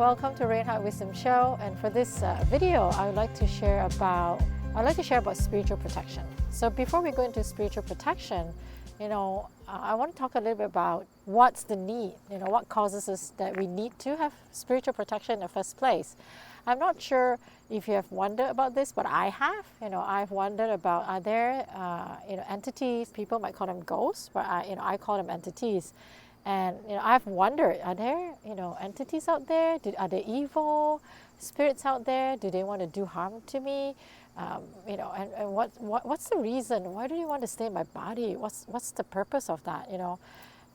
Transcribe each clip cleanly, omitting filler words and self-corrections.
welcome to Reinhardt Wisdom Show. And for this video, I'd like to share about spiritual protection. So before we go into spiritual protection, I want to talk a little bit about what's the need. What causes us that we need to have spiritual protection in the first place. I'm not sure if you have wondered about this, but I have. I've wondered about, are there entities? People might call them ghosts, but I call them entities. And I've wondered, are there entities out there? Are there evil spirits out there? Do they want to do harm to me? And what's the reason? Why do they want to stay in my body? What's the purpose of that?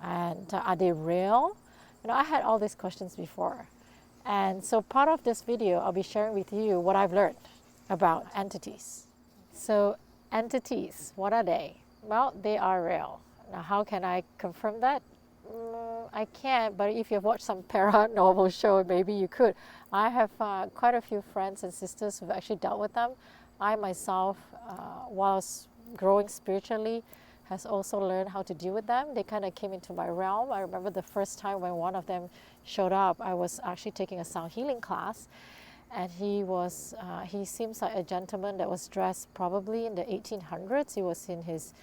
And are they real? I had all these questions before, and so part of this video, I'll be sharing with you what I've learned about entities. So entities, what are they? Well, they are real. Now, how can I confirm that? I can't, but if you've watched some paranormal show, maybe you could. I have quite a few friends and sisters who've actually dealt with them. I myself, whilst growing spiritually, has also learned how to deal with them. They kind of came into my realm. I remember the first time when one of them showed up, I was actually taking a sound healing class, and he seems like a gentleman that was dressed probably in the 1800s. He was in his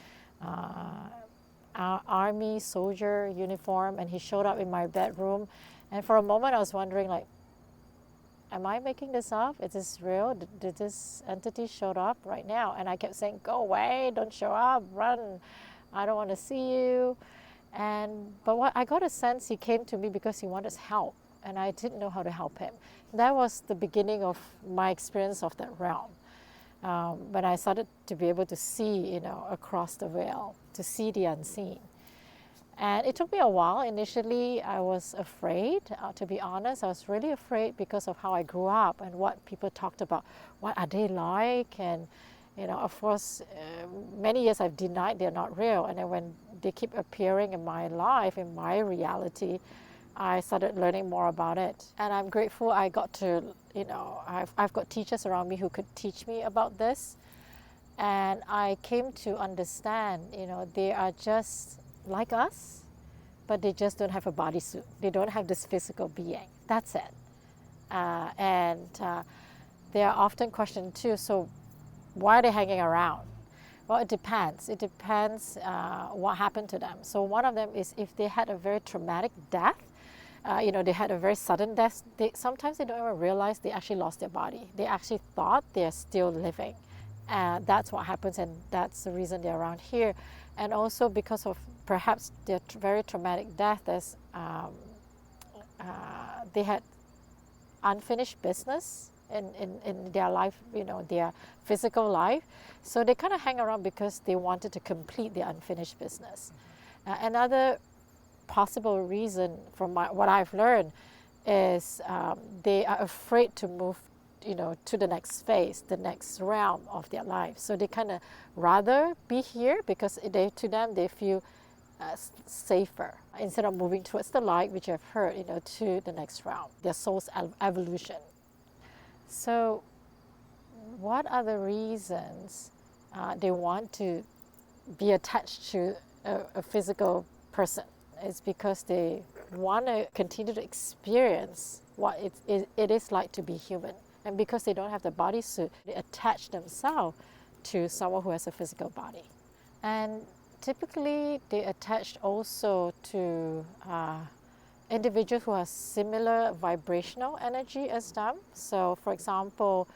army soldier uniform, and he showed up in my bedroom, and for a moment I was wondering, like, am I making this up? Is this real? Did this entity show up right now? And I kept saying, go away, don't show up, run, I don't want to see you. But what I got a sense, he came to me because he wanted help, and I didn't know how to help him. That was the beginning of my experience of that realm. When I started to be able to see, across the veil, to see the unseen. And it took me a while. Initially, I was afraid, to be honest. I was really afraid because of how I grew up and what people talked about. What are they like? And, of course, many years I've denied they're not real. And then when they keep appearing in my life, in my reality, I started learning more about it. And I'm grateful I got to, I've got teachers around me who could teach me about this. And I came to understand, they are just like us, but they just don't have a bodysuit. They don't have this physical being. That's it. They are often questioned too, so why are they hanging around? Well, it depends. It depends what happened to them. So one of them is if they had a very traumatic death, they had a very sudden death, sometimes they don't even realize they actually lost their body. They actually thought they're still living. That's what happens, and that's the reason they're around here. And also because of perhaps their very traumatic death, they had unfinished business in their life, their physical life. So they kind of hang around because they wanted to complete their unfinished business. Another possible reason from what I've learned is they are afraid to move to the next phase, the next realm of their life. So they kind of rather be here because to them they feel safer instead of moving towards the light, which I've heard, to the next realm, their soul's evolution. So what are the reasons they want to be attached to a physical person? It's because they want to continue to experience what it is like to be human. And because they don't have the bodysuit, they attach themselves to someone who has a physical body. And typically, they attach also to individuals who have similar vibrational energy as them. So, for example,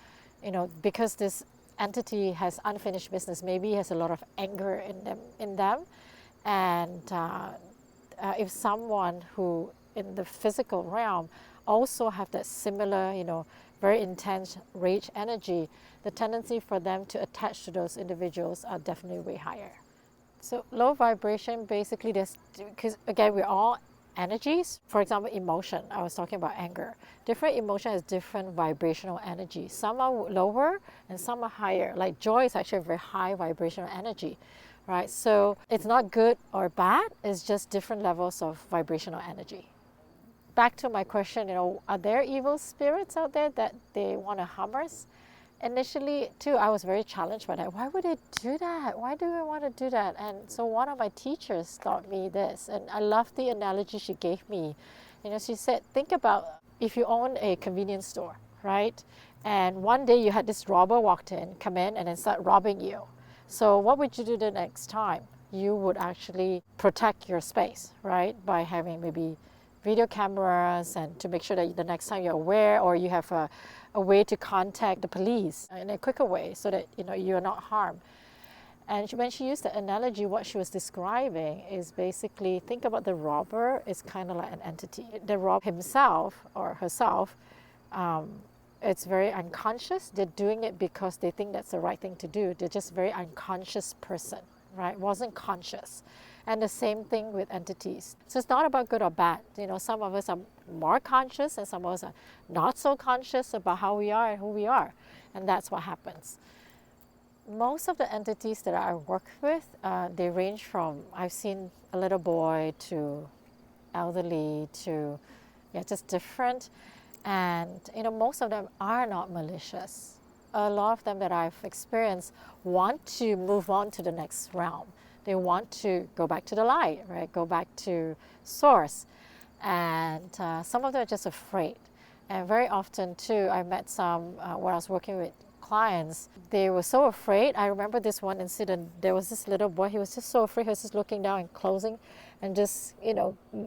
because this entity has unfinished business, maybe it has a lot of anger in them. And if someone who in the physical realm also have that similar, very intense rage energy, the tendency for them to attach to those individuals are definitely way higher. So low vibration, basically, because again, we're all energies. For example, emotion, I was talking about anger. Different emotion has different vibrational energy. Some are lower and some are higher. Like joy is actually a very high vibrational energy, right? So it's not good or bad, it's just different levels of vibrational energy. Back to my question, are there evil spirits out there that they want to harm us? Initially, too, I was very challenged by that. Why would they do that? Why do they want to do that? And so one of my teachers taught me this, and I love the analogy she gave me. She said, think about if you own a convenience store, right? And one day you had this robber come in and then start robbing you. So what would you do the next time? You would actually protect your space, right? By having maybe video cameras and to make sure that the next time you're aware, or you have a way to contact the police in a quicker way so that you're not harmed. And when she used the analogy, what she was describing is basically, think about the robber is kind of like an entity. The robber himself or herself, it's very unconscious. They're doing it because they think that's the right thing to do. They're just a very unconscious person, right? Wasn't conscious. And the same thing with entities. So it's not about good or bad. Some of us are more conscious and some of us are not so conscious about how we are and who we are. And that's what happens. Most of the entities that I work with, they range from, I've seen a little boy to elderly to, just different. And, most of them are not malicious. A lot of them that I've experienced want to move on to the next realm. They want to go back to the light, right? Go back to source. And some of them are just afraid. And very often too, I met some, when I was working with clients, they were so afraid. I remember this one incident. There was this little boy, he was just so afraid. He was just looking down and closing and just,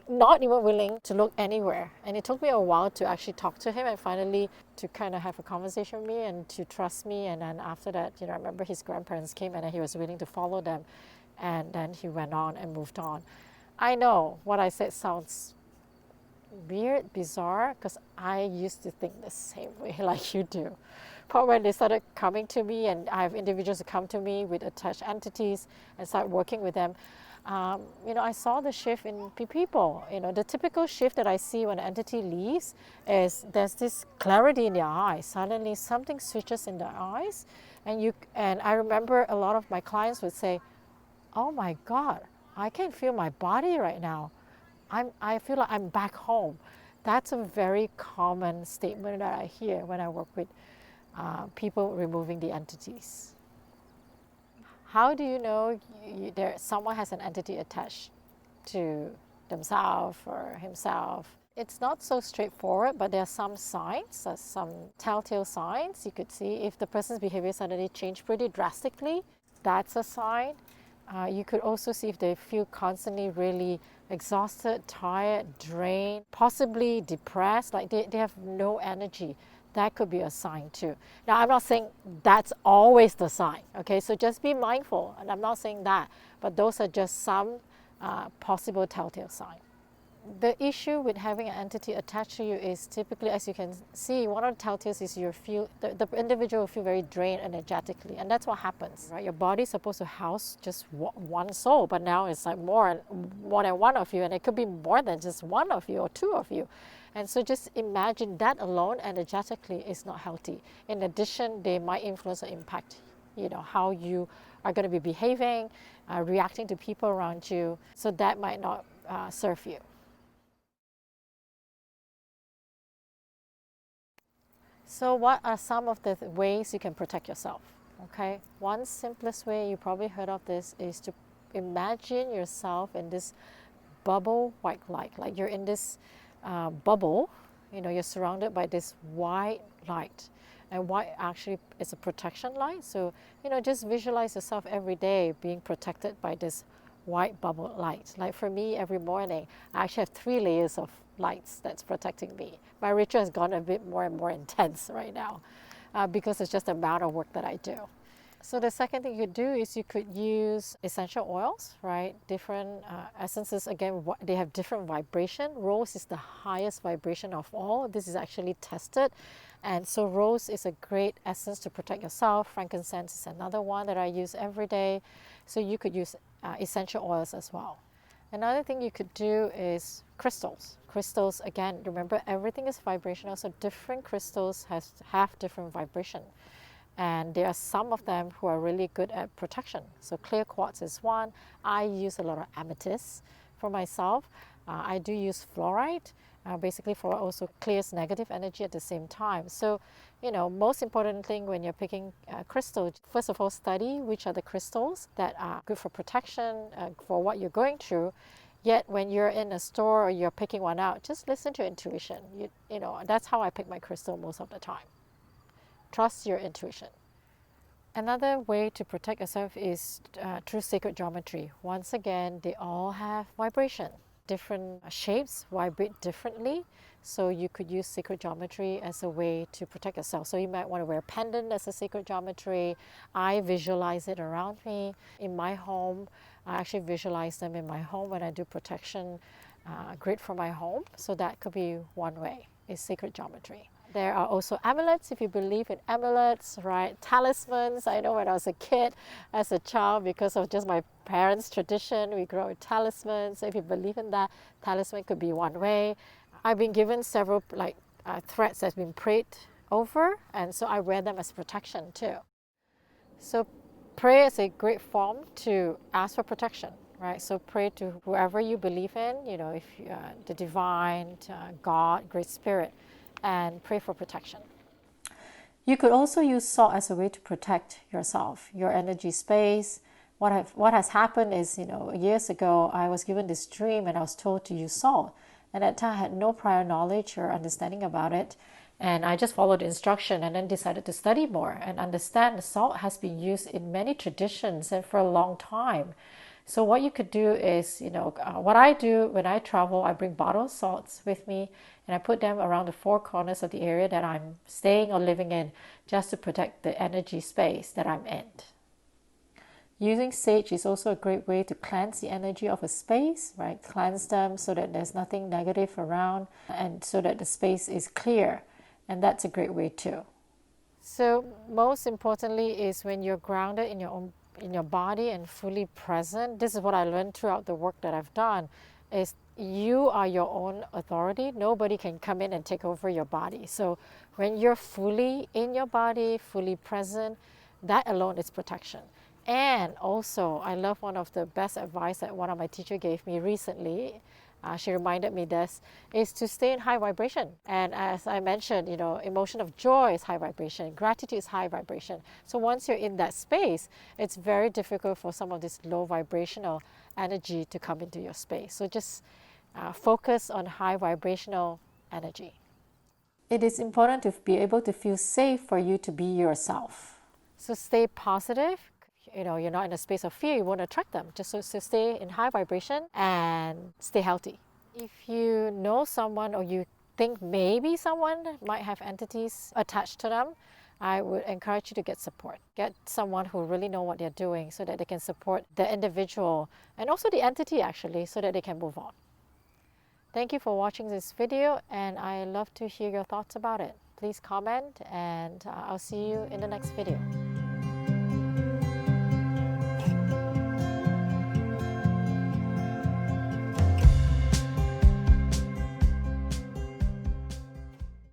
not even willing to look anywhere. And it took me a while to actually talk to him and finally to kind of have a conversation with me and to trust me. And then after that, I remember his grandparents came and then he was willing to follow them. And then he went on and moved on. I know what I said sounds weird, bizarre, because I used to think the same way like you do. But when they started coming to me, and I have individuals who come to me with attached entities and start working with them, I saw the shift in people. The typical shift that I see when an entity leaves is there's this clarity in their eyes. Suddenly something switches in their eyes, and I remember a lot of my clients would say, "Oh my God, I can feel my body right now. I feel like I'm back home." That's a very common statement that I hear when I work with people removing the entities. How do you know someone has an entity attached to themselves or himself? It's not so straightforward, but there are some signs, some telltale signs you could see. If the person's behavior suddenly changed pretty drastically, that's a sign. You could also see if they feel constantly really exhausted, tired, drained, possibly depressed, like they have no energy. That could be a sign too. Now, I'm not saying that's always the sign, okay? So just be mindful, and I'm not saying that, but those are just some possible telltale signs. The issue with having an entity attached to you is typically, as you can see, one of the telltales is the individual will feel very drained energetically, and that's what happens, right? Your body's supposed to house just one soul, but now it's like more than one of you, and it could be more than just one of you or two of you. And so just imagine that alone energetically is not healthy. In addition, they might influence or impact, how you are going to be behaving, reacting to people around you. So that might not serve you. So what are some of the ways you can protect yourself? Okay, one simplest way, you probably heard of this, is to imagine yourself in this bubble white light. Like you're in this bubble, you're surrounded by this white light. And white actually is a protection light. So, just visualize yourself every day being protected by this white bubble light. Like for me, every morning, I actually have 3 layers of lights that's protecting me. My ritual has gone a bit more and more intense right now because it's just the amount of work that I do. So the second thing you could do is you could use essential oils, right? Different essences, again, they have different vibration. Rose is the highest vibration of all. This is actually tested. And so rose is a great essence to protect yourself. Frankincense is another one that I use every day. So you could use essential oils as well. Another thing you could do is crystals. Crystals, again, remember everything is vibrational, so different crystals have different vibration. And there are some of them who are really good at protection. So clear quartz is one. I use a lot of amethyst for myself. I do use fluorite. Basically, fluorite also clears negative energy at the same time. So, most important thing when you're picking crystals, first of all, study which are the crystals that are good for protection, for what you're going through. Yet when you're in a store or you're picking one out, just listen to intuition. You know, that's how I pick my crystal most of the time. Trust your intuition. Another way to protect yourself is through sacred geometry. Once again, they all have vibration. Different shapes vibrate differently, so you could use sacred geometry as a way to protect yourself. So you might want to wear a pendant as a sacred geometry. I visualize it around me in my home. I actually visualize them in my home when I do protection grid for my home. So that could be one way, is sacred geometry. There are also amulets, if you believe in amulets, right? Talismans. I know when I was a kid, as a child, because of just my parents' tradition, we grew up with talismans. So if you believe in that, talisman could be one way. I've been given several threads that's been prayed over, and so I wear them as protection too. So prayer is a great form to ask for protection, right? So pray to whoever you believe in, you know, if the divine, God, Great Spirit, and pray for protection. You could also use salt as a way to protect yourself, your energy space. What has happened is, you know, years ago, I was given this dream and I was told to use salt. And at that time, I had no prior knowledge or understanding about it. And I just followed the instruction and then decided to study more and understand the salt has been used in many traditions and for a long time. So what you could do is, you know, what I do when I travel, I bring bottled salts with me and I put them around the four corners of the area that I'm staying or living in, just to protect the energy space that I'm in. Using sage is also a great way to cleanse the energy of a space, right? Cleanse them so that there's nothing negative around and so that the space is clear. And that's a great way too. So most importantly is when you're grounded in your body and fully present. This is what I learned throughout the work that I've done, is you are your own authority. Nobody can come in and take over your body. So when you're fully in your body, fully present, that alone is protection. And also, I love one of the best advice that one of my teachers gave me recently. She reminded me this, is to stay in high vibration. And as I mentioned, you know, emotion of joy is high vibration, gratitude is high vibration. So once you're in that space, it's very difficult for some of this low vibrational energy to come into your space. So just focus on high vibrational energy. It is important to be able to feel safe for you to be yourself. So stay positive. You know, you're not in a space of fear, you won't attract them. Just so stay in high vibration and stay healthy. If you know someone or you think maybe someone might have entities attached to them, I would encourage you to get support. Get someone who really know what they're doing so that they can support the individual and also the entity actually, so that they can move on. Thank you for watching this video, and I love to hear your thoughts about it. Please comment, and I'll see you in the next video.